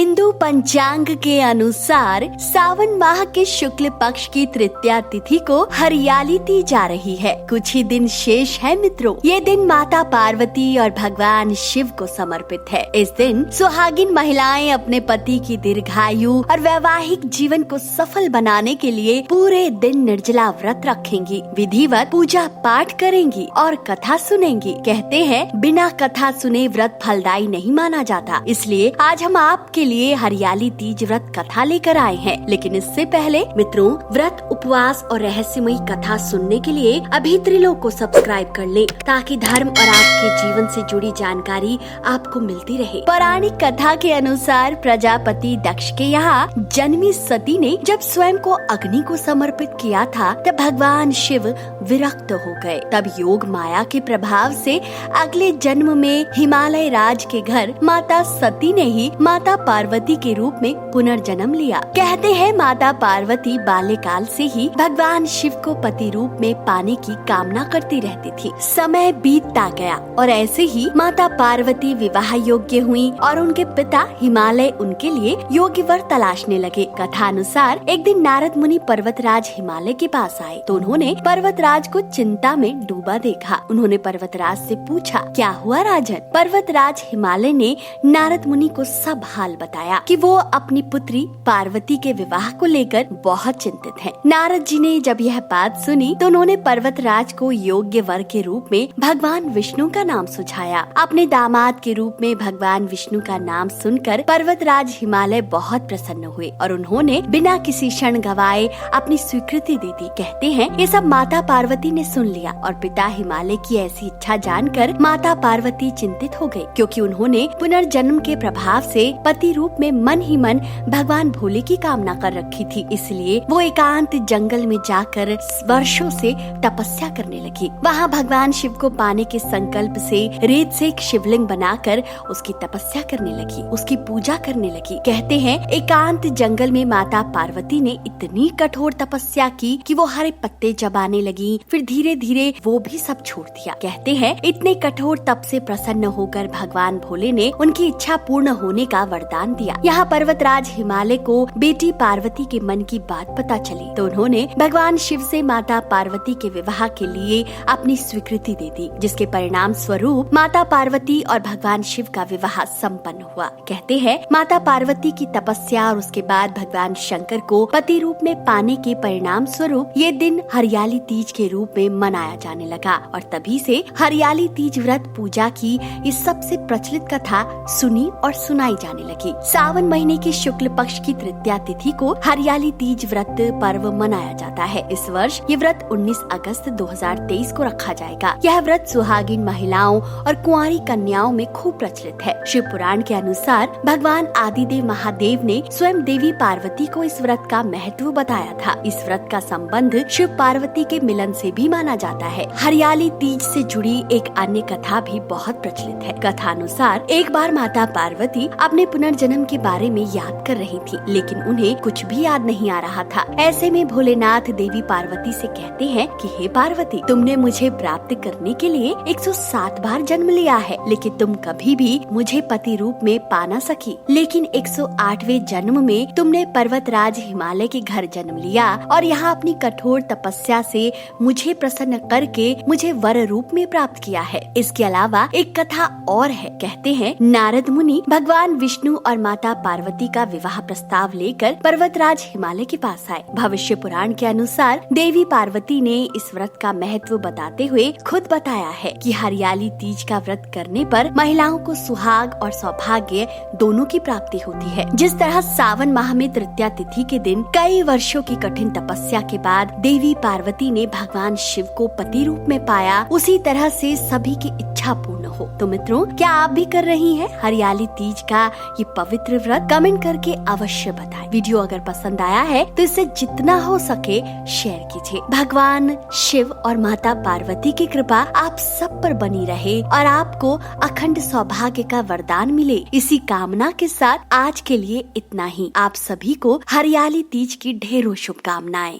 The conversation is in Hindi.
हिंदू पंचांग के अनुसार सावन माह के शुक्ल पक्ष की तृतीया तिथि को हरियाली दी जा रही है। कुछ ही दिन शेष है मित्रों। ये दिन माता पार्वती और भगवान शिव को समर्पित है। इस दिन सुहागिन महिलाएं अपने पति की दीर्घायु और वैवाहिक जीवन को सफल बनाने के लिए पूरे दिन निर्जला व्रत रखेंगी, विधिवत पूजा पाठ करेंगी और कथा सुनेंगी। कहते हैं बिना कथा सुने व्रत फलदायी नहीं माना जाता, इसलिए आज हम आपके लिए हरियाली तीज व्रत कथा लेकर आए हैं। लेकिन इससे पहले मित्रों, व्रत उपवास और रहस्यमयी कथा सुनने के लिए अभी त्रिलोक को सब्सक्राइब कर लें, ताकि धर्म और आपके जीवन से जुड़ी जानकारी आपको मिलती रहे। पौराणिक कथा के अनुसार प्रजापति दक्ष के यहाँ जन्मी सती ने जब स्वयं को अग्नि को समर्पित किया था, तब भगवान शिव विरक्त हो गए। तब योग माया के प्रभाव से अगले जन्म में हिमालय राज के घर माता सती ने ही माता पार्वती के रूप में पुनर्जन्म लिया। कहते हैं माता पार्वती बाल्यकाल से ही भगवान शिव को पति रूप में पाने की कामना करती रहती थी। समय बीतता गया और ऐसे ही माता पार्वती विवाह योग्य हुई और उनके पिता हिमालय उनके लिए योग्य वर तलाशने लगे। कथा अनुसार एक दिन नारद मुनि पर्वतराज हिमालय के पास आए तो उन्होंने पर्वतराज को चिंता में डूबा देखा। उन्होंने पर्वतराज से पूछा, क्या हुआ राजन? पर्वतराज हिमालय ने नारद मुनि को सब हाल बताया कि वो अपनी पुत्री पार्वती के विवाह को लेकर बहुत चिंतित हैं। नारद जी ने जब यह बात सुनी तो उन्होंने पर्वतराज को योग्य वर के रूप में भगवान विष्णु का नाम सुझाया। अपने दामाद के रूप में भगवान विष्णु का नाम सुनकर पर्वतराज हिमालय बहुत प्रसन्न हुए और उन्होंने बिना किसी क्षण गवाए अपनी स्वीकृति दे दी। कहते हैं ये सब माता पार्वती ने सुन लिया और पिता हिमालय की ऐसी इच्छा जानकर माता पार्वती चिंतित हो गई, क्योंकि उन्होंने पुनर्जन्म के प्रभाव से पति रूप में मन ही मन भगवान भोले की कामना कर रखी थी। इसलिए वो एकांत जंगल में जाकर वर्षों से तपस्या करने लगी। वहाँ भगवान शिव को पाने के संकल्प से रेत से एक शिवलिंग बनाकर उसकी तपस्या करने लगी, उसकी पूजा करने लगी। कहते हैं एकांत जंगल में माता पार्वती ने इतनी कठोर तपस्या की कि वो हरे पत्ते चबाने लगी, फिर धीरे धीरे वो भी सब छोड़ दिया। कहते हैं इतने कठोर तप से प्रसन्न होकर भगवान भोले ने उनकी इच्छा पूर्ण होने का वरदान दिया। यहाँ पर्वतराज हिमालय को बेटी पार्वती के मन की बात पता चली तो उन्होंने भगवान शिव से माता पार्वती के विवाह के लिए अपनी स्वीकृति दे दी, जिसके परिणाम स्वरूप माता पार्वती और भगवान शिव का विवाह संपन्न हुआ। कहते हैं माता पार्वती की तपस्या और उसके बाद भगवान शंकर को पति रूप में पाने के परिणाम स्वरूप ये दिन हरियाली तीज के रूप में मनाया जाने लगा और तभी से हरियाली तीज व्रत पूजा की इस सबसे प्रचलित कथा सुनी और सुनाई जाने लगी। सावन महीने की शुक्ल पक्ष की तृतीया तिथि को हरियाली तीज व्रत पर्व मनाया जाता है। इस वर्ष ये व्रत 19 अगस्त 2023 को रखा जाएगा। यह व्रत सुहागिन महिलाओं और कुंवारी कन्याओं में खूब प्रचलित है। शिव पुराण के अनुसार भगवान आदिदेव महादेव ने स्वयं देवी पार्वती को इस व्रत का महत्व बताया था। इस व्रत का संबंध शिव पार्वती के मिलन से भी माना जाता है। हरियाली तीज से जुड़ी एक अन्य कथा भी बहुत प्रचलित है। कथा अनुसार एक बार माता पार्वती अपने पुनर्जन्म के बारे में याद कर रही थी, लेकिन उन्हें कुछ भी याद नहीं आ रहा था। ऐसे में भोलेनाथ देवी पार्वती से कहते हैं कि हे पार्वती, तुमने मुझे प्राप्त करने के लिए 107 बार जन्म लिया है, लेकिन तुम कभी भी मुझे पति रूप में पा न सकी। लेकिन 108वें जन्म में तुमने पर्वतराज हिमालय के घर जन्म लिया और यहाँ अपनी कठोर तपस्या से मुझे प्रसन्न करके मुझे वर रूप में प्राप्त किया है। इसके अलावा एक कथा और है। कहते हैं नारद मुनि भगवान विष्णु और माता पार्वती का विवाह प्रस्ताव लेकर पर्वतराज हिमालय के पास आए। भविष्य पुराण के अनुसार देवी पार्वती ने इस व्रत का महत्व बताते हुए खुद बताया है कि हरियाली तीज का व्रत करने पर महिलाओं को सुहाग और सौभाग्य दोनों की प्राप्ति होती है। जिस तरह सावन माह में तृतीया तिथि के दिन कई वर्षों की कठिन तपस्या के बाद देवी पार्वती ने भगवान शिव को पति रूप में पाया, उसी तरह से सभी की इच्छा पूर्ण हो। तो मित्रों, क्या आप भी कर रही हैं हरियाली तीज का ये पवित्र व्रत? कमेंट करके अवश्य बताएं। वीडियो अगर पसंद आया है तो इसे जितना हो सके शेयर कीजिए। भगवान शिव और माता पार्वती की कृपा आप सब पर बनी रहे और आपको अखंड सौभाग्य का वरदान मिले। इसी कामना के साथ आज के लिए इतना ही। आप सभी को हरियाली तीज की ढेरों शुभकामनाएं।